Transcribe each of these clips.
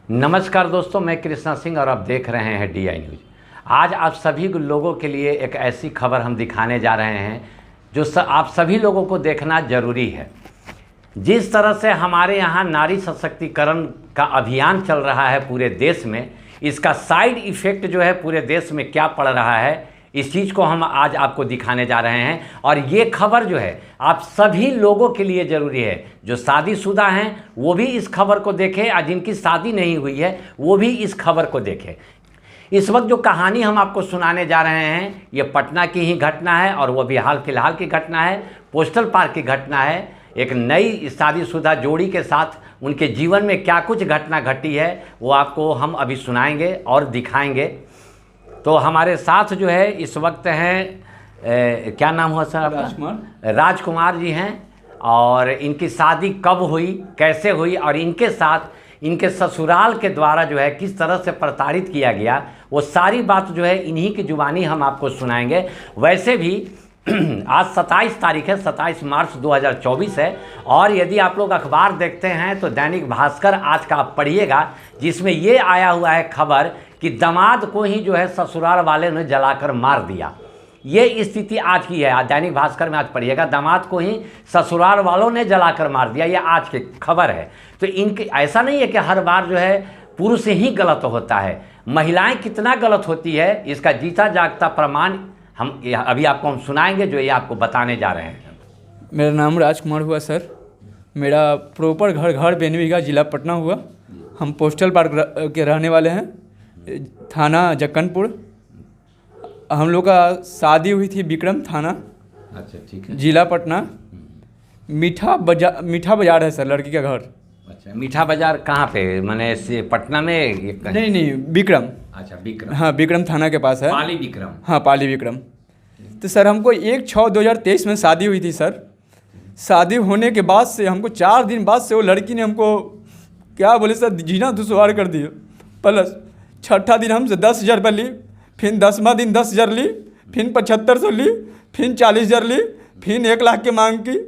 नमस्कार दोस्तों, मैं कृष्णा सिंह और आप देख रहे हैं DI न्यूज़। आज आप सभी लोगों के लिए एक ऐसी खबर हम दिखाने जा रहे हैं जो आप सभी लोगों को देखना ज़रूरी है। जिस तरह से हमारे यहाँ नारी सशक्तिकरण का अभियान चल रहा है पूरे देश में, इसका साइड इफ़ेक्ट जो है पूरे देश में क्या पड़ रहा है, इस चीज़ को हम आज आपको दिखाने जा रहे हैं। और ये खबर जो है आप सभी लोगों के लिए ज़रूरी है। जो शादीशुदा हैं वो भी इस खबर को देखें और जिनकी शादी नहीं हुई है वो भी इस खबर को देखें। इस वक्त जो कहानी हम आपको सुनाने जा रहे हैं ये पटना की ही घटना है और वो भी हाल फिलहाल की घटना है। पोस्टल पार्क की घटना है। एक नई शादीशुदा जोड़ी के साथ उनके जीवन में क्या कुछ घटना घटी है वो आपको हम अभी सुनाएंगे और दिखाएंगे। तो हमारे साथ जो है इस वक्त हैं क्या नाम हुआ सर आपका? राजकुमार जी हैं। और इनकी शादी कब हुई, कैसे हुई और इनके साथ इनके ससुराल के द्वारा जो है किस तरह से प्रताड़ित किया गया, वो सारी बात जो है इन्हीं की जुबानी हम आपको सुनाएंगे। वैसे भी आज 27 तारीख है, 27 मार्च 2024 है। और यदि आप लोग अखबार देखते हैं तो दैनिक भास्कर आज का आप पढ़िएगा, जिसमें ये आया हुआ है खबर कि दामाद को ही जो है ससुराल वाले ने जलाकर मार दिया। ये स्थिति आज की है। दैनिक भास्कर में आज पढ़िएगा, दामाद को ही ससुराल वालों ने जलाकर मार दिया। ये आज की खबर है। तो इनके ऐसा नहीं है कि हर बार जो है पुरुष ही गलत होता है, महिलाएं कितना गलत होती है इसका जीता जागता प्रमाण हम अभी आपको हम सुनाएंगे, जो ये आपको बताने जा रहे हैं। मेरा नाम राजकुमार हुआ सर। मेरा प्रॉपर घर बेनवीघा जिला पटना हुआ। हम पोस्टल पार्क के रहने वाले हैं, थाना जक्कनपुर। हम लोग का शादी हुई थी विक्रम थाना, अच्छा ठीक है, जिला पटना। मीठा बाजार है सर लड़की का घर। अच्छा, मीठा बाजार कहाँ पे, मैंने पटना में? नहीं विक्रम। अच्छा विक्रम, हाँ विक्रम थाना के पास है। पाली विक्रम। हाँ पाली विक्रम। तो सर हमको 1/6/2023 में शादी हुई थी सर। शादी होने के बाद से हमको 4 दिन बाद से वो लड़की ने हमको क्या बोले सर जीना दुश्वार कर दिया। प्लस छठा दिन हमसे 10,000 रुपये ली, फिर 10वां दिन 10,000 ली, फिर 7500 ली, फिर 40,000 ली, फिर 1 लाख की मांग की।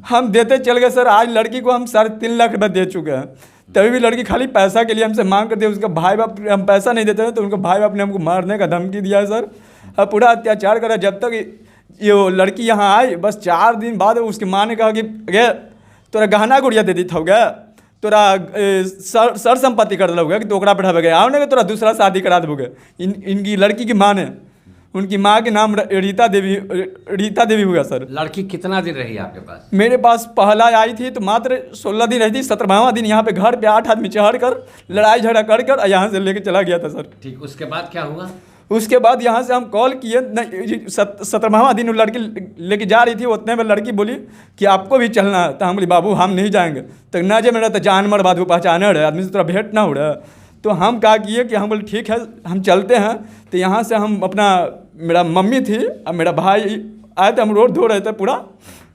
हम देते चल गए सर। आज लड़की को हम 3.5 लाख रुपये दे चुके हैं, तभी भी लड़की खाली पैसा के लिए हमसे मांग करती है। उसका भाई बाप, हम पैसा नहीं देते हैं तो उनका भाई बाप ने हमको मारने का धमकी दिया है सर। अब पूरा अत्याचार करा। जब तक ये लड़की यहाँ आई बस 4 दिन बाद उसकी माँ ने कहा कि गे तोरा गहना गुड़िया दे दी था गया, तोरा सर संपत्ति कर दिला गया कि तोकरा बैठा गया आओ ने तोरा दूसरा शादी करा दोगे। इनकी लड़की की माँ ने, उनकी माँ के नाम रीता देवी हुआ सर। लड़की कितना दिन रही आपके पास? मेरे पास पहला आई थी तो मात्र 16 दिन रही थी। 17वां दिन यहाँ पे घर पे 8 आदमी चढ़ कर लड़ाई झगड़ा कर यहाँ से लेके चला गया था सर। ठीक, उसके बाद क्या हुआ? उसके बाद यहाँ से हम कॉल किए, 17वां दिन वो लड़की लेके जा रही थी। उतने में लड़की बोली कि आपको भी चलना है। तो हम बोली बाबू हम नहीं जाएंगे। तो ना जे मेरा तो जान मर बात वो पहचाने रहे आदमी से थोड़ा भेंट ना हो रहा। तो हम क्या किए कि हम बोले ठीक है हम चलते हैं। तो यहाँ से हम अपना, मेरा मम्मी थी और मेरा भाई आए थे। हम रोड धो रहे थे पूरा,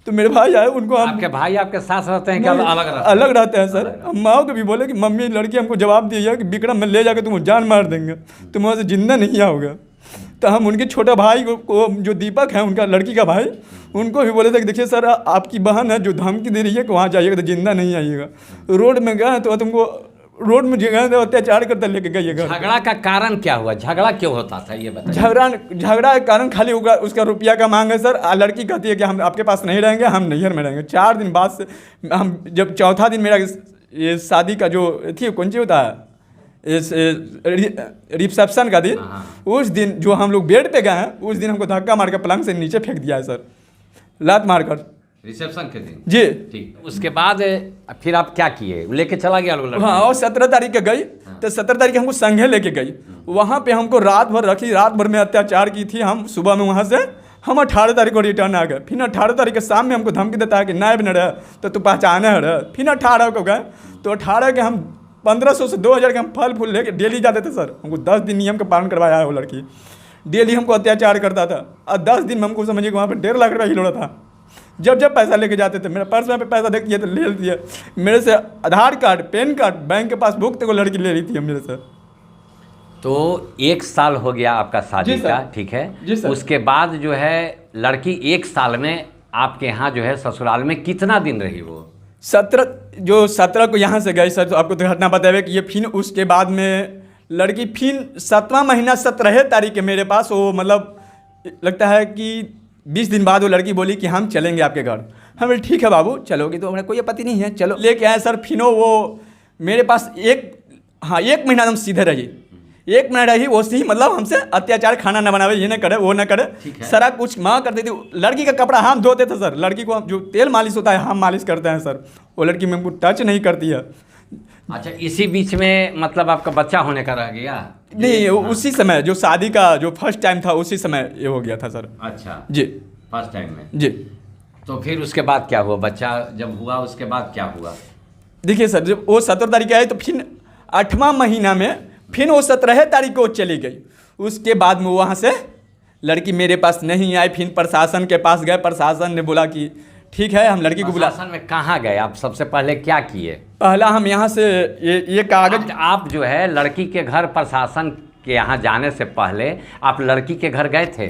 तो मेरे भाई आए। उनको हम, आपके भाई आपके साथ रहते हैं क्या? अलग रहते हैं सर। हम माँ को भी बोले कि मम्मी लड़की हमको जवाब दी है कि विक्रम में ले जाकर तुम जान मार देंगे, तुम वहाँ से जिंदा नहीं आओगे। तो हम उनके छोटे भाई को जो दीपक है उनका लड़की का भाई, उनको भी बोले थे कि देखिए सर आपकी बहन है जो धमकी दे रही है कि वहाँ जाइएगा तो जिंदा नहीं आइएगा। रोड में गए तो तुमको रोड में गए तो अत्याचार करते लेके गइएगा। झगड़ा का कारण क्या हुआ? झगड़ा क्यों होता था ये बताइए। झगड़ा का कारण खाली उसका रुपया का मांग है सर। लड़की कहती है कि हम आपके पास नहीं रहेंगे, हम नैहर में रहेंगे। 4 दिन बाद से हम, जब चौथा दिन मेरा ये शादी का जो थी कौन सी होता है रिसेप्शन का दिन, उस दिन जो हम लोग बेड पे गए हैं उस दिन हमको धक्का मार कर पलंग से नीचे फेंक दिया है सर, लात मारकर। रिसेप्शन के दिन? जी ठीक। उसके बाद फिर आप क्या किए? लेके चला गया लोग? हाँ, और 17 तारीख के गई। तो 17 तारीख हमको संघे लेके गई। वहाँ पे हमको रात भर रखी, रात भर में अत्याचार की थी। हम सुबह में वहाँ से हम 18 तारीख को रिटर्न आ गए। फिर 18 तारीख के शाम में हमको धमकी देता है कि नायब न रहे तो तू पहचाने रहे। फिर 18 को गए तो 18 के हम 1500 से 2000 के हम फल फूल लेके डेली जाते थे सर। हमको 10 दिन नियम का पालन करवाया है वो लड़की। डेली हमको अत्याचार करता था और 10 दिन में हमको समझिए वहाँ पर 1.5 लाख रुपया हिलोड़ा था। जब पैसा लेके जाते थे, मेरा पर्स में पे पैसा देखती है तो ले लेती है। मेरे से आधार कार्ड, पैन कार्ड, बैंक के पासबुक तक वो लड़की ले रही थी मेरे से। तो 1 साल हो गया आपका शादी का, ठीक है जी सर। उसके बाद जो है लड़की 1 साल में आपके यहाँ जो है ससुराल में कितना दिन रही वो? 17 को यहाँ से गए सर, तो आपको तो घटना बतावे कि ये फिर उसके बाद में लड़की फिर 7वां महीना 17 तारीख के मेरे पास वो मतलब लगता है कि 20 दिन बाद वो लड़की बोली कि हम चलेंगे आपके घर। हम बोले ठीक है बाबू चलोगे तो हमें कोई आपत्ति नहीं है, चलो लेके आए सर। फिर वो मेरे पास एक महीना हम सीधे रही, 1 महीना रही वो सी मतलब हमसे अत्याचार, खाना न बनावे, ये न करे वो न करे, सारा कुछ माँ करती थी। लड़की का कपड़ा हम धोते थे सर, लड़की को जो तेल मालिश होता है हम मालिश करते हैं सर, वो लड़की में हमको टच नहीं करती है। अच्छा, इसी बीच में मतलब आपका बच्चा होने का रह गया? नहीं, उसी समय जो शादी का जो फर्स्ट टाइम था उसी समय ये हो गया था सर। अच्छा जी, फर्स्ट टाइम में जी। तो फिर उसके बाद क्या हुआ? बच्चा जब हुआ उसके बाद क्या हुआ? देखिए सर, जब वो 17 तारीख आए तो फिर 8वां महीना में फिर वो 17 तारीख को चली गई। उसके बाद में वहाँ से लड़की मेरे पास नहीं आई। फिर प्रशासन के पास गए, प्रशासन ने बोला कि ठीक है हम लड़की को बुला। प्रशासन में कहाँ गए आप? सबसे पहले क्या किए? पहला हम यहाँ से ये कागज, आप जो है लड़की के घर प्रशासन के यहाँ जाने से पहले आप लड़की के घर गए थे?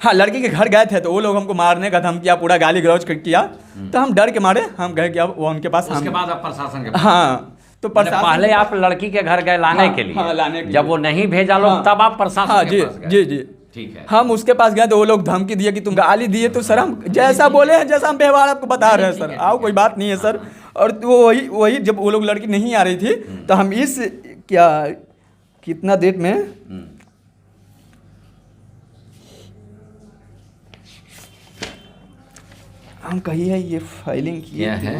हाँ, लड़की के घर गए थे तो वो लोग हमको मारने का धमकिया, पूरा गाली गलौज किया। तो हम डर के मारे हम गए कि अब वो उनके पास। उसके बाद आप प्रशासन के पास? हाँ, तो पहले आप लड़की के घर गए लाने के लिए? हाँ, लाने के लिए। जब वो नहीं भेजा लोग तब आप प्रशासन के पास गए? जी जी, ठीक है। हम उसके पास गए तो वो लोग धमकी दिए कि तुम गाली दिए। तो सर हम जैसा बोले हैं, जैसा हम व्यवहार आपको बता रहे हैं सर, आओ कोई बात नहीं है सर। और तो वही जब वो लोग लड़की नहीं आ रही थी तो हम इस कितना डेट में हम कहिए ये फाइलिंग किए है।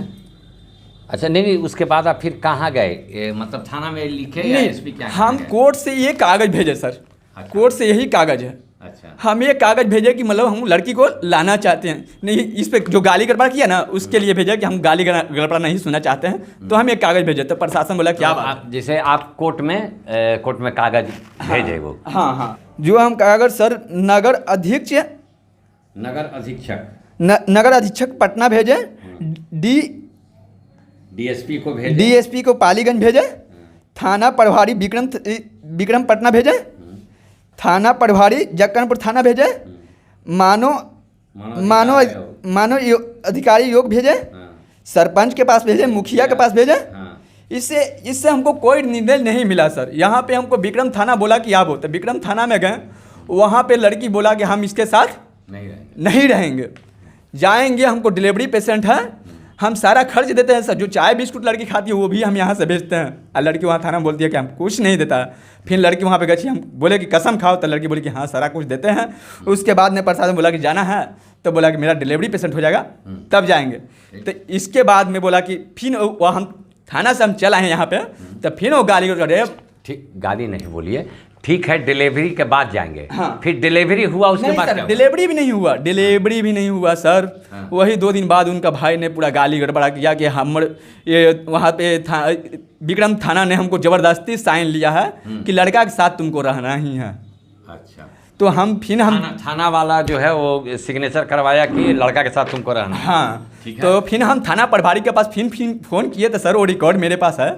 अच्छा, नहीं, उसके बाद आप फिर कहाँ गए? मतलब थाना में लिखे या एसपी क्या? हम कोर्ट से ये कागज भेजे सर। अच्छा। कोर्ट से यही कागज है। अच्छा। हम ये कागज भेजे कि मतलब हम लड़की को लाना चाहते हैं, नहीं इस पे जो गाली गड़बड़ा किया ना उसके लिए भेजा कि हम गाली गड़बड़ा नहीं सुनना चाहते हैं। तो हम ये कागज भेजे तो प्रशासन बोला क्या बात, जैसे आप कोर्ट में कागज भेजे वो? हाँ, जो हम कागज सर नगर अधीक्षक पटना भेजे, डीएसपी को पालीगंज भेजे, थाना प्रभारी विक्रम पटना भेजे, थाना प्रभारी जक्कनपुर थाना भेजे, मानव अधिकारी योग भेजे, सरपंच के पास भेजे, मुखिया के पास भेजे। इससे हमको कोई निर्णय नहीं मिला सर। यहाँ पे हमको विक्रम थाना बोला कि आप हो, तो विक्रम थाना में गए, वहाँ पे लड़की बोला कि हम इसके साथ नहीं रहेंगे, जाएंगे, हमको डिलीवरी पेशेंट है, हम सारा खर्च देते हैं सर। जो चाय बिस्कुट लड़की खाती है वो भी हम यहाँ से भेजते हैं। और लड़की वहाँ थाना में बोलती है कि हम कुछ नहीं देता है। फिर लड़की वहाँ पे गई, हम बोले कि कसम खाओ, तो लड़की बोली कि हाँ सारा कुछ देते हैं। उसके बाद में प्रशासन बोला कि जाना है, तो बोला कि मेरा डिलीवरी पेशेंट हो जाएगा तब जाएंगे। तो इसके बाद में बोला कि फिर वह हम थाना से हम चल आए यहाँ पे, तो फिर वो गाली को ठीक, गाली नहीं बोलिए, ठीक है, डिलीवरी के बाद जाएंगे। हाँ। फिर डिलीवरी हुआ, उसके बाद क्या हुआ? डिलीवरी भी नहीं हुआ सर। हाँ। वही 2 दिन बाद उनका भाई ने पूरा गाली गड़बड़ा किया कि ये वहाँ पे विक्रम थाना ने हमको ज़बरदस्ती साइन लिया है कि लड़का के साथ तुमको रहना ही है। अच्छा, तो हम थाना वाला जो है वो सिग्नेचर करवाया कि लड़का के साथ तुमको रहना। हाँ, तो फिर हम थाना प्रभारी के पास फिर फ़ोन किए तो सर वो रिकॉर्ड मेरे पास है।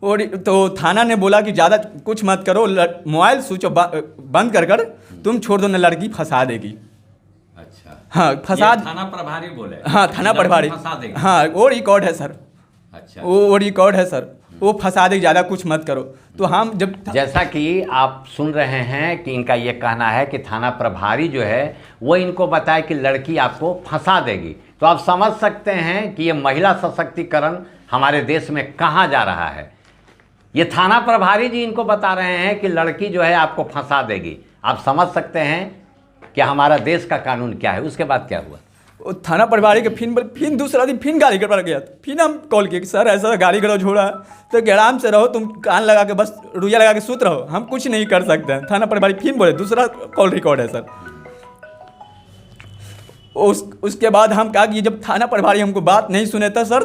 और तो थाना ने बोला कि ज़्यादा कुछ मत करो, मोबाइल स्विच ऑफ बंद कर तुम छोड़ दो, न लड़की फंसा देगी। अच्छा, हाँ, फंसा। थाना प्रभारी बोले? हाँ, थाना प्रभारी फंसा देगी। हाँ, वो रिकॉर्ड है सर। अच्छा, वो रिकॉर्ड है सर, वो फंसा देगी, ज़्यादा कुछ मत करो। तो हम जब जैसा कि आप सुन रहे हैं कि इनका ये कहना है कि थाना प्रभारी जो है वो इनको बताए कि लड़की आपको फंसा देगी, तो आप समझ सकते हैं कि ये महिला सशक्तिकरण हमारे देश में कहाँ जा रहा है। ये थाना प्रभारी जी इनको बता रहे हैं कि लड़की जो है आपको फंसा देगी। आप समझ सकते हैं कि हमारा देश का कानून क्या है। उसके बाद क्या हुआ? वो थाना प्रभारी के फिर दूसरा दिन फिर गाली गड़बड़ गया। फिर हम कॉल किए कि सर ऐसा गाली गलौज हो रहा है, तो कि आराम से रहो, तुम कान लगा के बस रुइया लगा के सूत रहो, हम कुछ नहीं कर सकते हैं। थाना प्रभारी फिर बोले, दूसरा कॉल रिकॉर्ड है सर। उसके बाद हम कहा कि जब थाना प्रभारी हमको बात नहीं सुने था सर,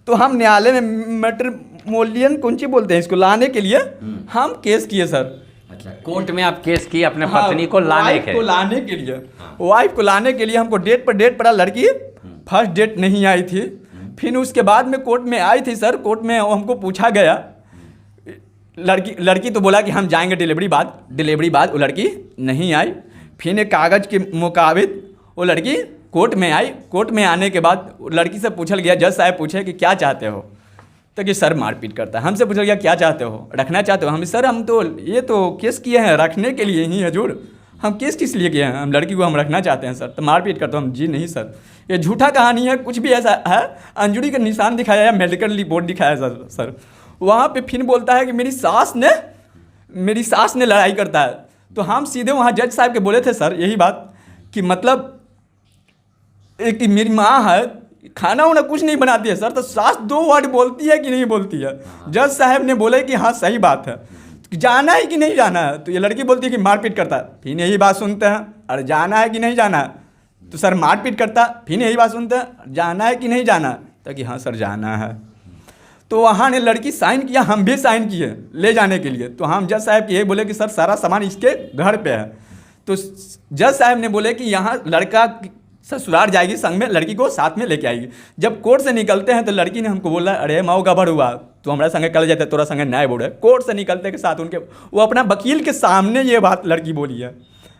तो हम न्यायालय में मैट्रिमोनियल कुंची बोलते हैं इसको, लाने के लिए हम केस किए सर। अच्छा, कोर्ट में आप केस किए अपने पत्नी को लाने के लिए? वाइफ को लाने के लिए हमको डेट पर डेट पड़ा, लड़की फर्स्ट डेट नहीं आई थी। फिर उसके बाद में कोर्ट में आई थी सर। कोर्ट में हमको पूछा गया, लड़की तो बोला कि हम जाएंगे डिलीवरी बाद वो लड़की नहीं आई। फिर एक कागज़ के मुताबिक वो लड़की कोर्ट में आई। कोर्ट में आने के बाद लड़की से पूछल गया, जज साहब पूछे कि क्या चाहते हो, तो कि सर मारपीट करता है। हमसे पूछल गया क्या चाहते हो, रखना चाहते हो? हम सर हम तो ये तो केस किए हैं रखने के लिए ही हजूर, हम केस किस लिए किए हैं, हम लड़की को हम रखना चाहते हैं सर। तो मारपीट करते हो? हम जी नहीं सर, ये झूठा कहानी है, कुछ भी ऐसा है। अंजुरी का निशान दिखाया है, मेडिकल रिपोर्ट दिखाया सर। वहाँ पे फिर बोलता है कि मेरी सास ने लड़ाई करता है। तो हम सीधे वहाँ जज साहब के बोले थे सर यही बात कि मतलब एक मेरी माँ है, खाना वाना कुछ नहीं बनाती है सर, तो सास 2 वर्ड बोलती है कि नहीं बोलती है? जज साहब ने बोले कि हाँ सही बात है, जाना है कि नहीं जाना है? तो ये लड़की बोलती है कि मारपीट करता है। फिर यही बात सुनते हैं, अरे जाना है कि नहीं जाना है? तो सर मारपीट करता। फिर यही बात सुनते हैं, जाना है कि नहीं जाना? तो कि हाँ सर जाना है। तो वहाँ ने लड़की साइन किया, हम भी साइन किए ले जाने के लिए। तो हम जज साहब यही बोले कि सर सारा सामान इसके घर पे है। तो जज साहब ने बोले कि यहाँ लड़का ससुराल जाएगी, संग में लड़की को साथ में लेके आएगी। जब कोर्ट से निकलते हैं तो लड़की ने हमको बोला, अरे माओ गबर हुआ, तो हमारे संगे कल जाते, तोरा संगे न्याय बोर्ड है। कोर्ट से निकलते के साथ उनके वो अपना वकील के सामने ये बात लड़की बोली है।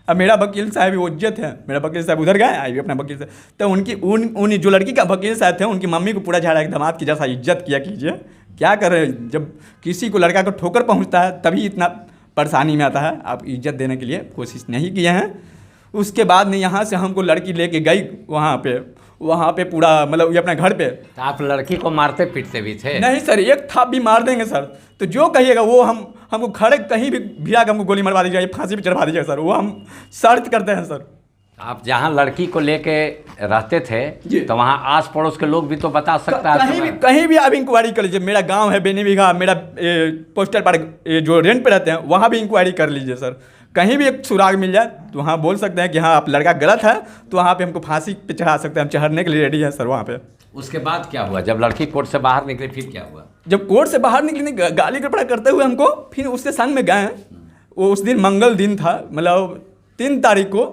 अब मेरा वकील साहब उज्जत है, मेरा वकील साहब उधर गए, आई भी अपना वकील साहब, तो उन जो लड़की का वकील साहब थे उनकी मम्मी को पूरा झाड़ा एक दामाद की जैसा इज्जत किया कीजिए। क्या कर रहे हैं, जब किसी को लड़का को ठोकर पहुंचता है तभी इतना परेशानी में आता है। आप इज्जत देने के लिए कोशिश नहीं किए हैं। उसके बाद में यहाँ से हमको लड़की लेके गई वहाँ पे पूरा मतलब ये अपने घर पे। तो आप लड़की को मारते पीटते भी थे? नहीं सर, एक थाप भी मार देंगे सर, तो जो कहिएगा वो हमको खड़े कहीं भी भिड़ा के हमको गोली मरवा दीजिएगा, फांसी पे चढ़वा दीजिएगा सर, वो हम शर्त करते हैं सर। आप जहाँ लड़की को लेके रहते थे तो वहाँ आस पड़ोस के लोग भी तो बता सकता है। कहीं भी आप इंक्वायरी कर लीजिए। मेरा गांव है बेनी बिघा, मेरा पोस्टल पार्क जो रेंट पे रहते हैं वहाँ भी इंक्वायरी कर लीजिए सर। कहीं भी एक सुराग मिल जाए तो वहाँ बोल सकते हैं कि हाँ आप लड़का गलत है, तो वहाँ पे हमको फांसी पे चढ़ा सकते हैं, हम चढ़ने के लिए रेडी है सर वहाँ पे। उसके बाद क्या हुआ जब लड़की कोर्ट से बाहर निकली, फिर क्या हुआ? जब कोर्ट से बाहर निकली गाली गड़बड़ा करते हुए हमको फिर उसके संग में गए। वो उस दिन मंगल दिन था, मतलब 3 तारीख को,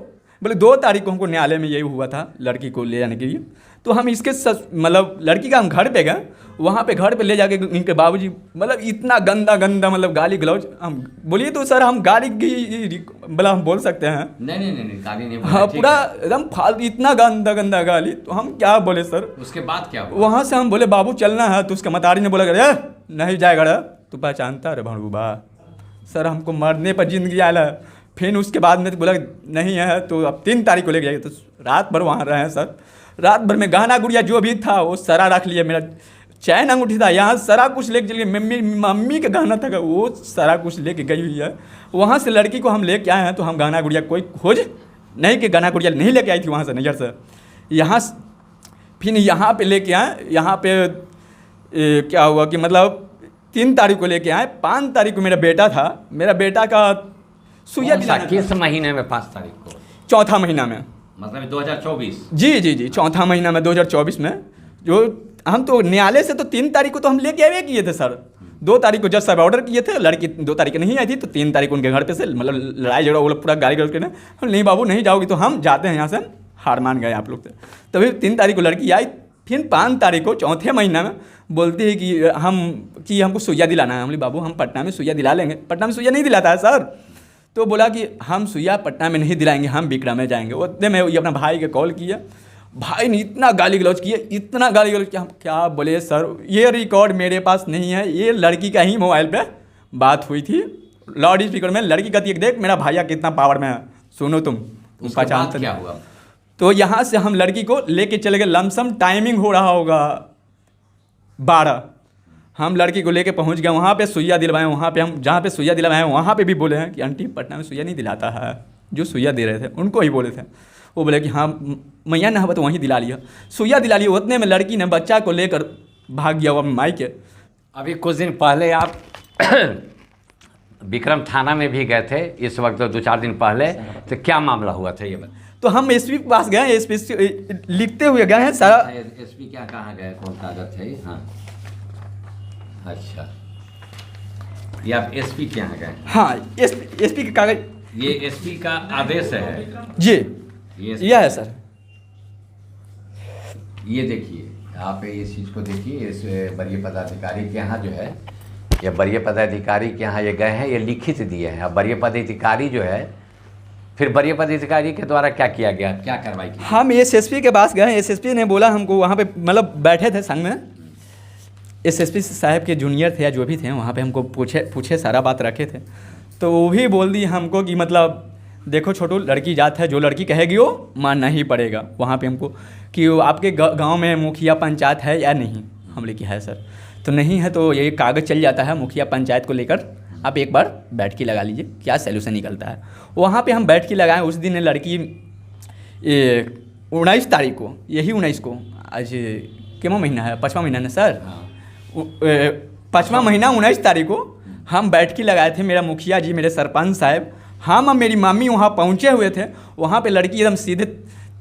बोले 2 तारीख को हमको न्यायालय में यही हुआ था लड़की को ले जाने के लिए। तो हम इसके मतलब लड़की का हम घर पे गए, वहाँ पे घर पे ले जाके इनके बाबूजी मतलब इतना गंदा मतलब गाली गलौज। हम बोलिए तो सर हम गाली मतलब हम बोल सकते हैं? नहीं गाली नहीं। हाँ पूरा एकदम फालतू इतना गंदा गाली, तो हम क्या बोले सर। उसके बाद क्या हुआ? वहाँ से हम बोले बाबू चलना है, तो उसका मतारी ने बोला अरे नहीं जाएगा रे, तू पहचानता रे भणबूबा, सर हमको मरने पर जिंदगी आया है। फिर उसके बाद में तो बोला नहीं है, तो अब 3 तारीख को लेके जाइए। तो रात भर वहाँ रहे सर। रात भर में गहना गुड़िया जो भी था वो सारा रख लिया, मेरा चैन अंगूठी था, यहाँ सारा कुछ लेके चलिए। मम्मी का गहना था वो सारा कुछ लेके गई हुई है। वहाँ से लड़की को हम लेके आए हैं, तो हम गहना गुड़िया कोई खोज नहीं कि गहना गुड़िया नहीं लेके आई थी वहाँ से नजर से। यहाँ फिर यहाँ पे लेके आए। यहाँ पे क्या हुआ कि मतलब 3 तारीख को लेके आए। 5 तारीख को मेरा बेटा था, मेरा बेटा का सुइया दिलाना। किस महीने में? 5 तारीख को? चौथा महीना में, मतलब 2024? जी चौथा महीना में 2024 में। जो हम तो न्यायालय से तो 3 तारीख को तो हम लेके आए किए थे सर। 2 तारीख को जज साहब ऑर्डर किए थे, लड़की 2 तारीख को नहीं आई थी, तो 3 तारीख को उनके घर पे से मतलब लड़ाई झगड़ा वो लोग पूरा गाली गलौज करने, नहीं बाबू नहीं जाओगी तो हम जाते हैं यहाँ से, हार मान गए आप लोग से। तभी 3 तारीख को लड़की आई। फिर 5 तारीख को चौथे महीना में बोलती है कि हमको सुइया दिलाना है। हम बोले बाबू हम पटना में सुइया दिला लेंगे। पटना में सुइया नहीं दिलाता है सर। तो बोला कि हम सुइया पटना में नहीं दिलाएंगे, हम बिकरा में जाएंगे। उतने में ये अपना भाई के कॉल किया, भाई ने इतना गाली गलौज किया, इतना गाली गलौज किया। हम क्या बोले सर, ये रिकॉर्ड मेरे पास नहीं है, ये लड़की का ही मोबाइल पे बात हुई थी लाउड स्पीकर में। लड़की कहती है देख मेरा भैया कितना पावर में है, सुनो तुम पहचानते क्या हुआ? तो यहाँ से हम लड़की को लेके चले गए। लमसम टाइमिंग हो रहा होगा 12। हम लड़की को लेके पहुँच गए वहाँ पे सुइया दिलवाएं। वहाँ पे हम जहाँ पे सुइया दिलवाए हैं वहाँ पे भी बोले हैं कि आंटी पटना में सुइया नहीं दिलाता है। जो सुइया दे रहे थे उनको ही बोले थे। वो बोले कि हाँ मैया ना हो तो वहीं दिला लिया, सुइया दिला लिया। उतने में लड़की ने बच्चा को लेकर भाग गया वो माई के। अभी कुछ दिन पहले आप विक्रम थाना में भी गए थे, इस वक्त 2-4 दिन पहले, तो क्या मामला हुआ था ये बात? तो हम एसपी के पास गए, एसपी लिखते हुए गए हैं सारा। एसपी क्या कहाँ गए, कौन कागज है? हाँ अच्छा, ये आप एसपी के यहाँ गए? हाँ एसपी के कागज, ये एसपी का आदेश है जी, यह है सर। ये देखिए आप इस चीज़ को देखिए, इस वरीय पदाधिकारी के यहाँ जो है, ये वरीय पदाधिकारी के यहाँ ये गए हैं, ये लिखित दिए हैं। अब वरीय पदाधिकारी जो है फिर वरीय पदाधिकारी के द्वारा क्या किया गया, क्या कार्रवाई की? हम एसएसपी के पास गए, एसएसपी ने बोला हमको, वहाँ पे मतलब बैठे थे संग में, एसएसपी साहब के जूनियर थे या जो भी थे वहाँ पे हमको पूछे सारा बात रखे थे, तो वो भी बोल दी हमको कि मतलब देखो छोटू, लड़की जात है, जो लड़की कहेगी वो मानना ही पड़ेगा। वहाँ पे हमको कि वो आपके गांव में मुखिया पंचायत है या नहीं, हम बोले कि है सर। तो नहीं है तो ये कागज़ चल जाता है मुखिया पंचायत को लेकर, आप एक बार बैठकी लगा लीजिए, क्या सैल्यूशन निकलता है। वहाँ पे हम बैठकी लगाएं। उस दिन लड़की 19 तारीख को, यही 19 को, आज क्या महीना है, 5वां महीना ना सर, 5वां महीना 19 तारीख को हम बैठकी लगाए थे। मेरा मुखिया जी, मेरे सरपंच साहब, हम और मेरी मम्मी वहाँ पहुँचे हुए थे। वहाँ पे लड़की एकदम सीधे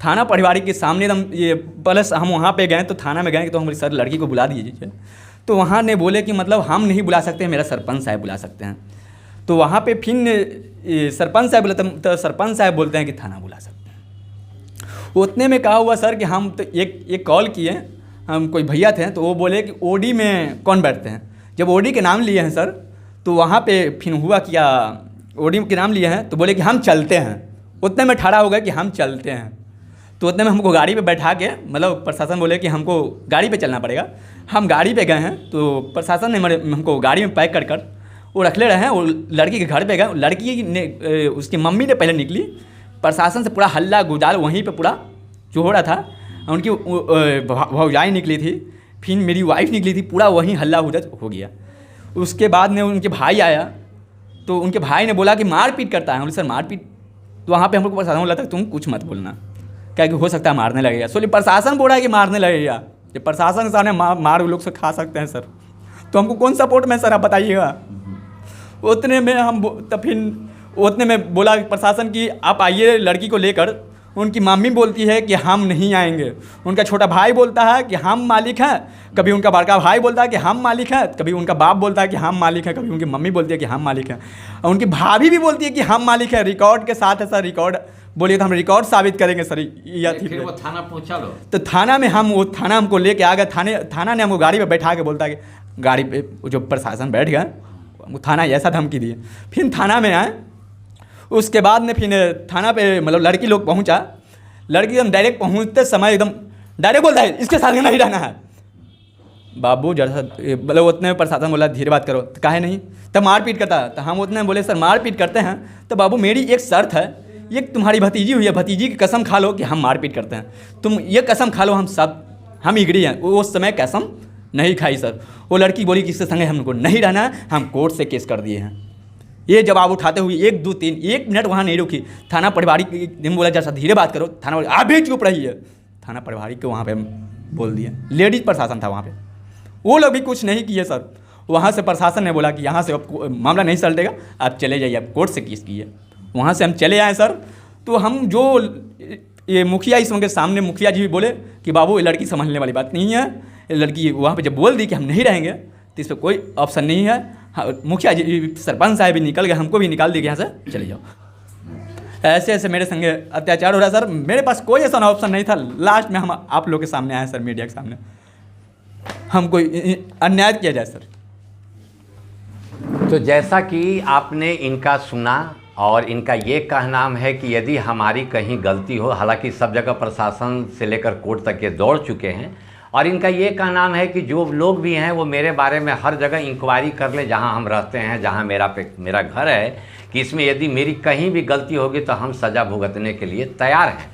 थाना पारिवारिक के सामने एकदम ये, प्लस हम वहाँ पे गए तो थाना में गए तो हम सर लड़की को बुला दीजिए, तो वहाँ ने बोले कि मतलब हम नहीं बुला सकते, मेरा सरपंच साहब बुला सकते हैं। तो वहाँ पे फिर सरपंच साहब बोले, तो सरपंच साहब बोलते हैं कि थाना बुला सकते हैं। उतने में कहा हुआ सर कि हम तो एक कॉल किए, हम कोई भैया थे, तो वो बोले कि ओडी में कौन बैठते हैं। जब ओडी के नाम लिए हैं सर, तो वहाँ पे फिर हुआ क्या, ओडी के नाम लिए हैं तो बोले कि हम चलते हैं। उतने में ठहरा हो गया कि हम चलते हैं। तो उतने में हमको गाड़ी पे बैठा के, मतलब प्रशासन बोले कि हमको गाड़ी पे चलना पड़ेगा। हम गाड़ी पे गए हैं तो प्रशासन ने हमको गाड़ी में पैक कर वो रखले रहे हैं। वो लड़की के घर पे गए, लड़की ने उसकी मम्मी ने पहले निकली, प्रशासन से पूरा हल्ला गुजाल वहीं पे पूरा जो हो रहा था। उनकी भौजाई निकली थी, फिर मेरी वाइफ निकली थी, पूरा वहीं हल्ला हुदत हो गया। उसके बाद में उनके भाई आया, तो उनके भाई ने बोला कि मारपीट करता है। हम बोले सर मारपीट, तो वहाँ पे हम लोग को प्रशासन बोला था तुम कुछ मत बोलना, क्या कि हो सकता है मारने लगेगा। सो प्रशासन बोल रहा है कि मारने लगेगा, ये प्रशासन के सामने मार लोग से खा सकते हैं सर, तो हमको कौन सपोर्ट में सर आप बताइएगा। उतने में हम तब फिर उतने में बोला प्रशासन की आप आइए लड़की को लेकर। उनकी मम्मी बोलती है कि हम नहीं आएंगे, उनका छोटा भाई बोलता है कि हम मालिक हैं, कभी उनका बड़का भाई बोलता है कि हम मालिक हैं, कभी उनका बाप बोलता है कि हम मालिक हैं, कभी उनकी मम्मी बोलती है कि हम मालिक हैं, और उनकी भाभी भी बोलती है कि हम मालिक हैं। रिकॉर्ड के साथ है सर, रिकॉर्ड बोलिए तो हम रिकॉर्ड साबित करेंगे सर। या फिर वो थाना पहुँचा लो, तो थाना में वो थाना हमको लेके आ गए। थाना ने हमको गाड़ी पे बैठा के बोलता है कि गाड़ी पे जो प्रशासन बैठ गया, वो थाना ऐसा धमकी दिए। फिर थाना में आए, उसके बाद में फिर थाना पे मतलब लड़की लोग पहुंचा। लड़की एकदम डायरेक्ट पहुंचते समय एकदम डायरेक्ट बोलता है इसके साथ नहीं रहना है। बाबू जरा मतलब उतने में प्रशासन बोला धीरे बात करो, तो काहे नहीं, तब मारपीट करता है। तो हम उतने में बोले सर मारपीट करते हैं तो बाबू मेरी एक शर्त है, ये तुम्हारी भतीजी हुई है, भतीजी की कसम खा लो कि हम मारपीट करते हैं, तुम ये कसम खा लो हम एग्री हैं। वो उस समय कसम नहीं खाई सर। वो लड़की बोली कि इससे संगे हमको नहीं रहना है, हम कोर्ट से केस कर दिए हैं। ये जवाब उठाते हुए 1 2 3 1 मिनट वहाँ नहीं रुकी। थाना प्रभारी ने बोला जैसा धीरे बात करो, थाना वाले आप भी चुप रहिए। थाना प्रभारी को वहाँ पे बोल दिया, लेडीज प्रशासन था वहाँ पे, वो लोग भी कुछ नहीं किए सर। वहाँ से प्रशासन ने बोला कि यहाँ से मामला नहीं सलटेगा, आप चले जाइए, आप कोर्ट से केस किए। वहाँ से हम चले आए सर। तो हम जो ये मुखिया इस के सामने मुखिया जी भी बोले कि बाबू ये लड़की संभालने वाली बात नहीं है। ये लड़की वहाँ पे जब बोल दी कि हम नहीं रहेंगे तो इस पर कोई ऑप्शन नहीं है। हाँ, मुखिया जी सरपंच साहब भी निकल गए, हमको भी निकाल दिए यहाँ से चले जाओ। ऐसे ऐसे मेरे संगे अत्याचार हो रहा है सर। मेरे पास कोई ऐसा ऑप्शन नहीं था। लास्ट में हम आप लोग के सामने आए सर, मीडिया के सामने, हमको अन्याय किया जाए सर। तो जैसा कि आपने इनका सुना और इनका ये कहना है कि यदि हमारी कहीं गलती हो, हालांकि सब जगह प्रशासन से लेकर कोर्ट तक ये दौड़ चुके हैं, और इनका ये कहना है कि जो लोग भी हैं वो मेरे बारे में हर जगह इंक्वायरी कर ले, जहां हम रहते हैं, जहां मेरा घर है, कि इसमें यदि मेरी कहीं भी गलती होगी तो हम सज़ा भुगतने के लिए तैयार हैं।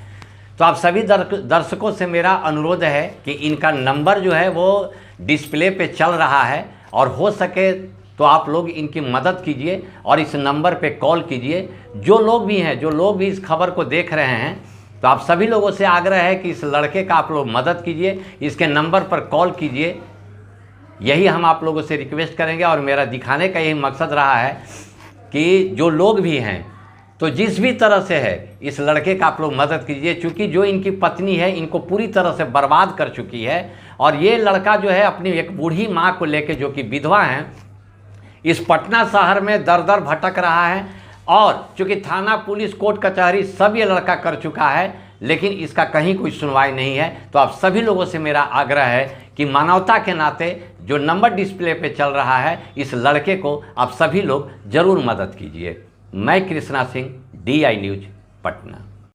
तो आप सभी दर्शकों से मेरा अनुरोध है कि इनका नंबर जो है वो डिस्प्ले पे चल रहा है, और हो सके तो आप लोग इनकी मदद कीजिए और इस नंबर पे कॉल कीजिए। जो लोग भी इस खबर को देख रहे हैं, तो आप सभी लोगों से आग्रह है कि इस लड़के का आप लोग मदद कीजिए, इसके नंबर पर कॉल कीजिए। यही हम आप लोगों से रिक्वेस्ट करेंगे, और मेरा दिखाने का यही मकसद रहा है कि जो लोग भी हैं तो जिस भी तरह से है इस लड़के का आप लोग मदद कीजिए, क्योंकि जो इनकी पत्नी है इनको पूरी तरह से बर्बाद कर चुकी है। और ये लड़का जो है अपनी एक बूढ़ी माँ को लेकर, जो कि विधवा हैं, इस पटना शहर में दर दर भटक रहा है। और चूँकि थाना पुलिस कोर्ट कचहरी सब ये लड़का कर चुका है, लेकिन इसका कहीं कोई सुनवाई नहीं है। तो आप सभी लोगों से मेरा आग्रह है कि मानवता के नाते जो नंबर डिस्प्ले पे चल रहा है, इस लड़के को आप सभी लोग ज़रूर मदद कीजिए। मैं कृष्णा सिंह, DI न्यूज़। पटना।